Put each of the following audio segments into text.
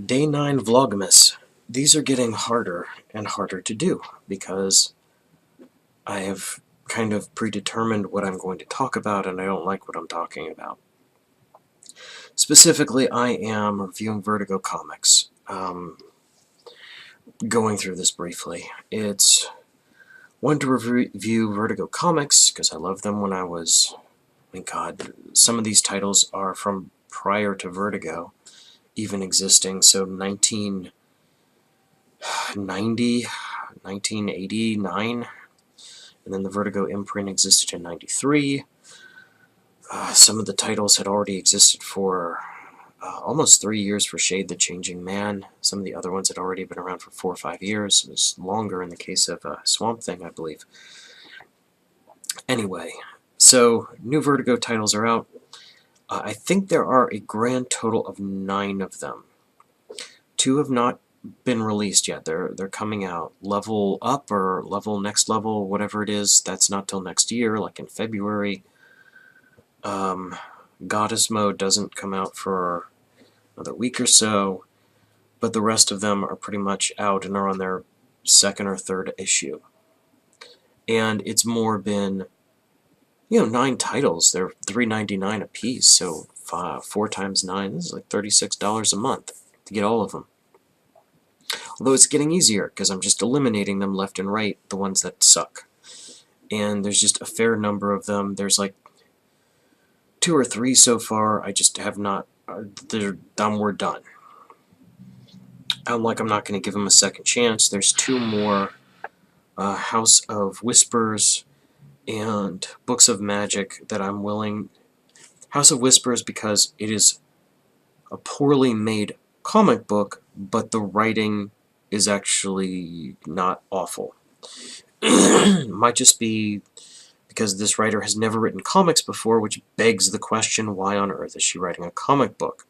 Day 9 Vlogmas. These are getting harder and harder to do because I have kind of predetermined what I'm going to talk about and I don't like what I'm talking about. Specifically, I am reviewing Vertigo comics. Going through this briefly. It's one to review Vertigo comics because I loved them when I was... God, some of these titles are from prior to Vertigo even existing, so 1990, 1989, and then the Vertigo imprint existed in 93. Some of the titles had already existed for almost 3 years for Shade the Changing Man. Some of the other ones had already been around for 4 or 5 years. It was longer in the case of Swamp Thing, I believe. Anyway, so new Vertigo titles are out. I think there are a grand total of 9 of them. 2 have not been released yet. They're coming out. Level Up or Level Next Level, whatever it is, that's not till next year, like in February. Goddess Mode doesn't come out for another week or so, but the rest of them are pretty much out and are on their 2nd or 3rd issue. And it's more been, 9 titles. They're $3.99 a piece, so 4 times 9, this is like $36 a month to get all of them. Although it's getting easier, because I'm just eliminating them left and right, the ones that suck. And there's just a fair number of them. There's like 2 or 3 so far. I just have not... we're done. I'm not going to give them a second chance. There's 2 more, House of Whispers and Books of Magic, that I'm willing... House of Whispers because it is a poorly made comic book, but the writing is actually not awful. Might just be because this writer has never written comics before, which begs the question, why on earth is she writing a comic book?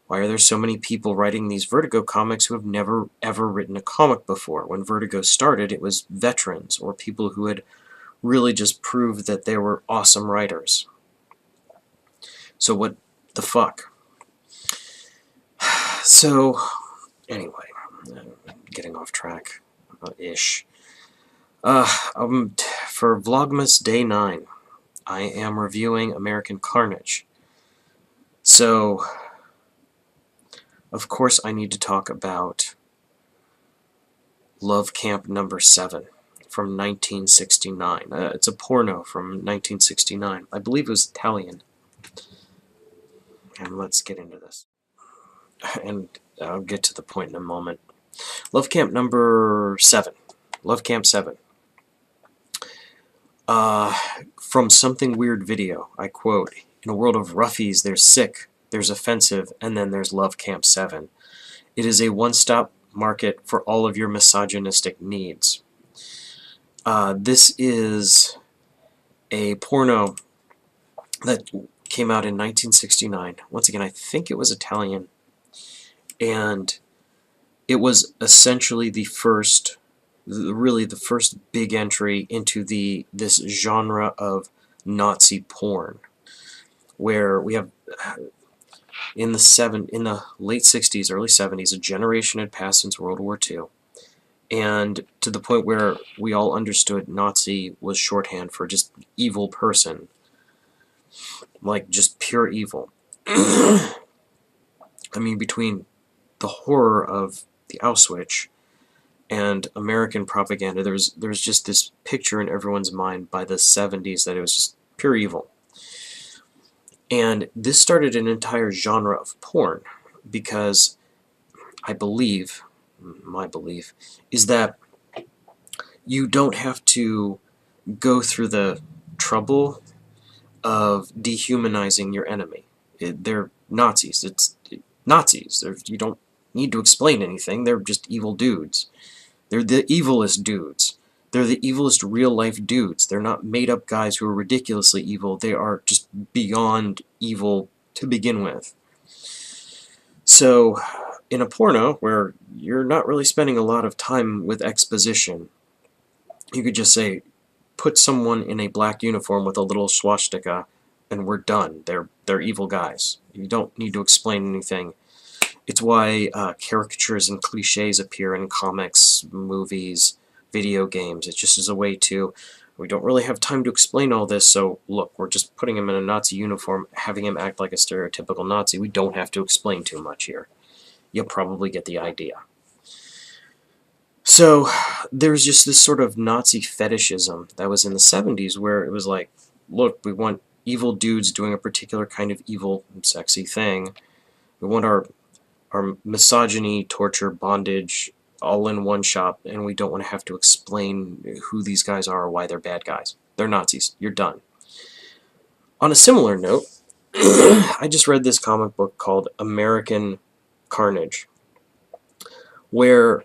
Why are there so many people writing these Vertigo comics who have never ever written a comic before? When Vertigo started, it was veterans or people who had really just proved that they were awesome writers. So what the fuck? So, anyway, getting off track, ish. For Vlogmas Day 9, I am reviewing American Carnage. So, of course I need to talk about Love Camp Number 7 from 1969. It's a porno from 1969. I believe it was Italian. And let's get into this. And I'll get to the point in a moment. Love Camp Number 7. Love Camp 7. From Something Weird Video, I quote, "In a world of roughies, there's sick, there's offensive, and then there's Love Camp 7. It is a one-stop market for all of your misogynistic needs." This is a porno that came out in 1969. Once again, I think it was Italian. And it was essentially the first, really the first big entry into this genre of Nazi porn, where we have in the late 60s, early 70s, a generation had passed since World War II, and to the point where we all understood Nazi was shorthand for just evil person, like just pure evil. I mean, between the horror of the Auschwitz and American propaganda, there was just this picture in everyone's mind by the 70s that it was just pure evil. And this started an entire genre of porn, because I believe, my belief, is that you don't have to go through the trouble of dehumanizing your enemy. They're Nazis. It's Nazis. You don't need to explain anything. They're just evil dudes. They're the evilest dudes. They're the evilest real-life dudes. They're not made-up guys who are ridiculously evil. They are just beyond evil to begin with. So, in a porno, where you're not really spending a lot of time with exposition, you could just say, put someone in a black uniform with a little swastika, and we're done. They're evil guys. You don't need to explain anything. It's why caricatures and cliches appear in comics, movies, video games. It just is a way to, we don't really have time to explain all this, so look, we're just putting him in a Nazi uniform, having him act like a stereotypical Nazi. We don't have to explain too much here. You'll probably get the idea. So there's just this sort of Nazi fetishism that was in the 70s where it was like, look, we want evil dudes doing a particular kind of evil and sexy thing. We want our misogyny, torture, bondage, all in one shop, and we don't want to have to explain who these guys are or why they're bad guys. They're Nazis. You're done. On a similar note, I just read this comic book called American Carnage, where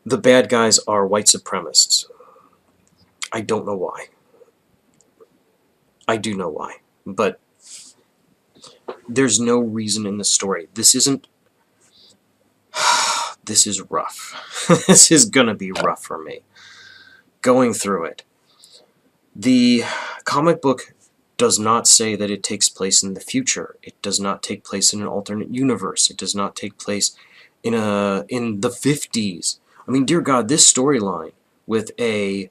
the bad guys are white supremacists. I don't know why. I do know why, but there's no reason in the story. This isn't... This is rough. This is gonna be rough for me. Going through it. The comic book does not say that it takes place in the future. It does not take place in an alternate universe. It does not take place in the 50s. I mean, dear God, this storyline with the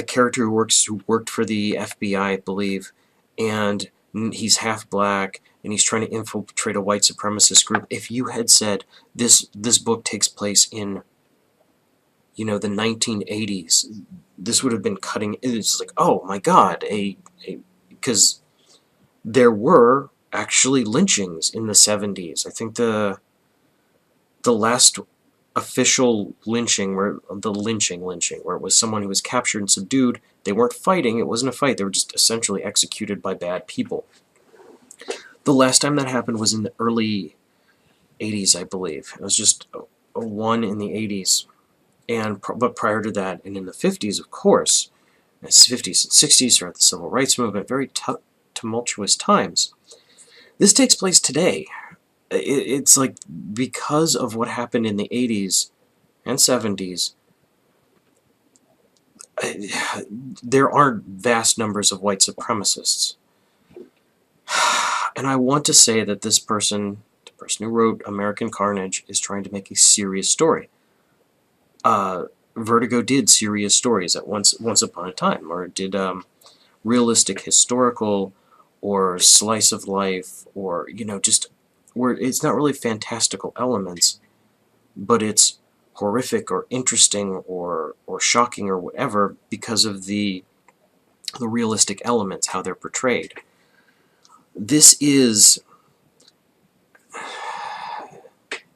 character who worked for the FBI, I believe, and he's half black, and he's trying to infiltrate a white supremacist group. If you had said this book takes place in, you know, the 1980s, this would have been cutting. It's like, oh my God, because there were actually lynchings in the 70s. I think the last official lynching, where it was someone who was captured and subdued. They weren't fighting. It wasn't a fight. They were just essentially executed by bad people. The last time that happened was in the early 80s, I believe. It was just a one in the 80s. But prior to that, and in the 50s, of course, the 50s and 60s, throughout the Civil Rights Movement, very tumultuous times. This takes place today. It's like, because of what happened in the 80s and 70s, there aren't vast numbers of white supremacists. And I want to say that this person, the person who wrote American Carnage, is trying to make a serious story. Vertigo did serious stories at once upon a time, or did realistic historical or slice of life, or, you know, just where it's not really fantastical elements, but it's horrific or interesting or shocking or whatever because of the realistic elements, how they're portrayed. This is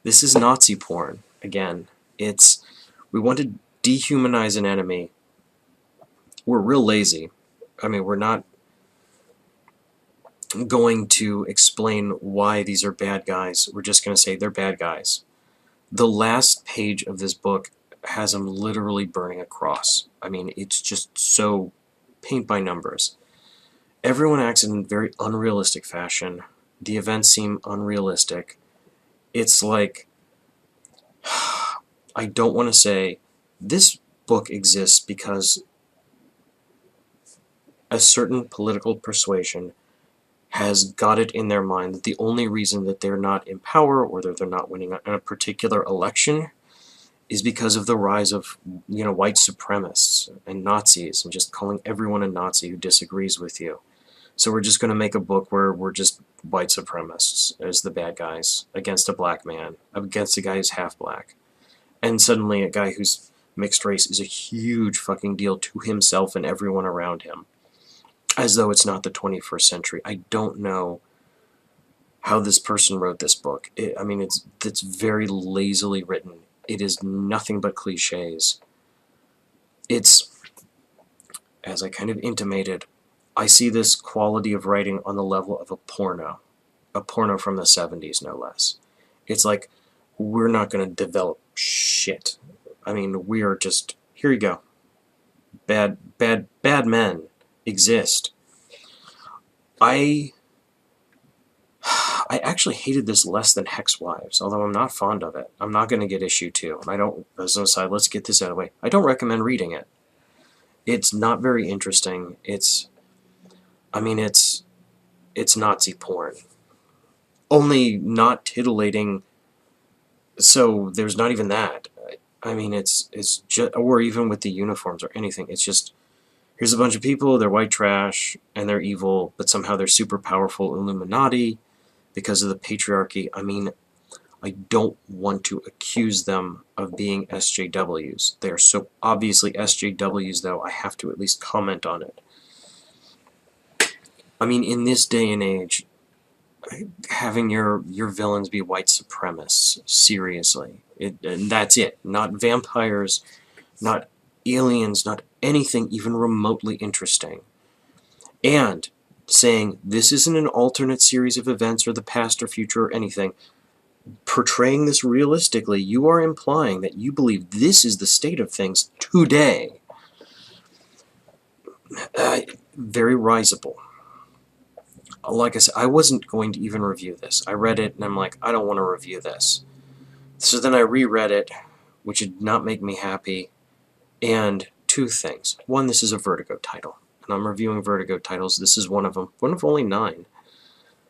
Nazi porn again. We want to dehumanize an enemy. We're real lazy. I mean, we're not going to explain why these are bad guys. We're just going to say they're bad guys. The last page of this book has them literally burning a cross. I mean, it's just so paint by numbers. Everyone acts in very unrealistic fashion. The events seem unrealistic. It's like, I don't want to say this book exists because a certain political persuasion has got it in their mind that the only reason that they're not in power or that they're not winning a particular election is because of the rise of, you know, white supremacists and Nazis, and just calling everyone a Nazi who disagrees with you. So we're just going to make a book where we're just white supremacists as the bad guys against a black man, against a guy who's half black. And suddenly a guy who's mixed race is a huge fucking deal to himself and everyone around him. As though it's not the 21st century. I don't know how this person wrote this book. I mean, it's very lazily written. It is nothing but cliches. It's, as I kind of intimated, I see this quality of writing on the level of a porno from the 70s, no less. It's like, we're not going to develop shit. I mean, we are just, here you go. Bad men exist. I actually hated this less than Hex Wives, although I'm not fond of it. I'm not going to get issue 2. And I don't, as an aside, let's get this out of the way. I don't recommend reading it. It's not very interesting. It's Nazi porn. only not titillating, so there's not even that. I mean, it's just, or even with the uniforms or anything, it's just, here's a bunch of people, they're white trash, and they're evil, but somehow they're super powerful Illuminati because of the patriarchy. I mean, I don't want to accuse them of being SJWs. They are so obviously SJWs, though, I have to at least comment on it. I mean, in this day and age, having your villains be white supremacists, seriously. And that's it. Not vampires, not aliens, not anything even remotely interesting. And saying this isn't an alternate series of events or the past or future or anything. Portraying this realistically, you are implying that you believe this is the state of things today. Very risible. Like I said, I wasn't going to even review this. I read it and I'm like, I don't want to review this. So then I reread it, which did not make me happy. And two things. One, this is a Vertigo title. And I'm reviewing Vertigo titles. This is one of them. One of only 9,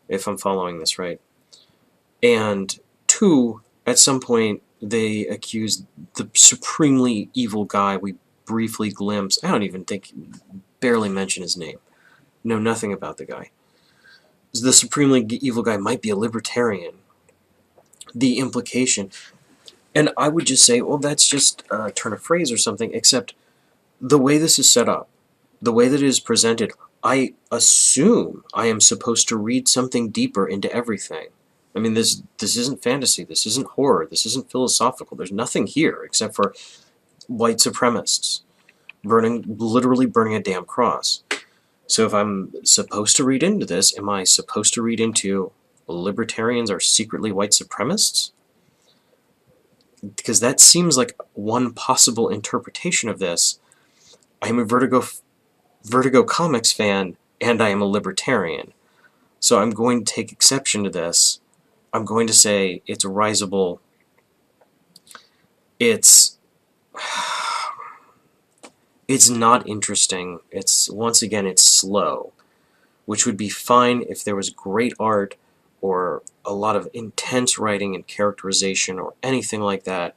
if I'm following this right. And two, at some point, they accused the supremely evil guy we briefly glimpsed. I don't even think, barely mention his name. Know nothing about the guy. The supremely evil guy might be a libertarian. The implication, and I would just say, well, that's just a turn of phrase or something, except the way this is set up, the way that it is presented, I assume I am supposed to read something deeper into everything. I mean, this isn't fantasy, this isn't horror, this isn't philosophical, there's nothing here except for white supremacists literally burning a damn cross. So if I'm supposed to read into this, am I supposed to read into libertarians are secretly white supremacists? Because that seems like one possible interpretation of this. I am a Vertigo Comics fan, and I am a libertarian. So I'm going to take exception to this. I'm going to say it's risible. It's not interesting. Once again, it's slow, which would be fine if there was great art or a lot of intense writing and characterization or anything like that.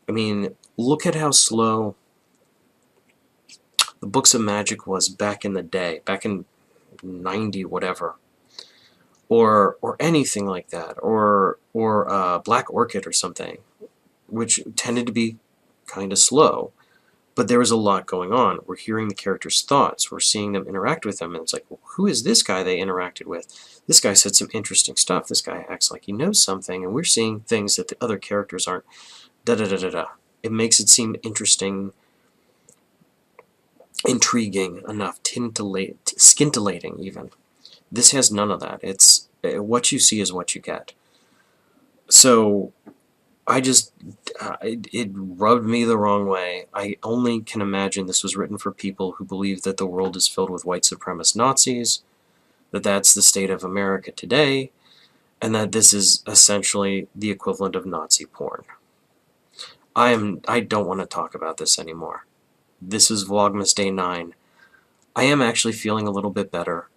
I mean, look at how slow the Books of Magic was back in the day, back in 90 whatever, or anything like that, or Black Orchid or something, which tended to be kind of slow. But there was a lot going on. We're hearing the characters' thoughts. We're seeing them interact with them. And it's like, well, who is this guy they interacted with? This guy said some interesting stuff. This guy acts like he knows something. And we're seeing things that the other characters aren't. Da-da-da-da-da. It makes it seem interesting, intriguing enough, scintillating even. This has none of that. It's what you see is what you get. So I just, it rubbed me the wrong way. I only can imagine this was written for people who believe that the world is filled with white supremacist Nazis, that that's the state of America today, and that this is essentially the equivalent of Nazi porn. I don't want to talk about this anymore. This is Vlogmas Day 9. I am actually feeling a little bit better,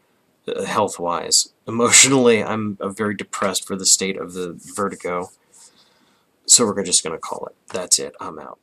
health-wise. Emotionally, I'm very depressed for the state of the Vertigo. So we're just going to call it. That's it. I'm out.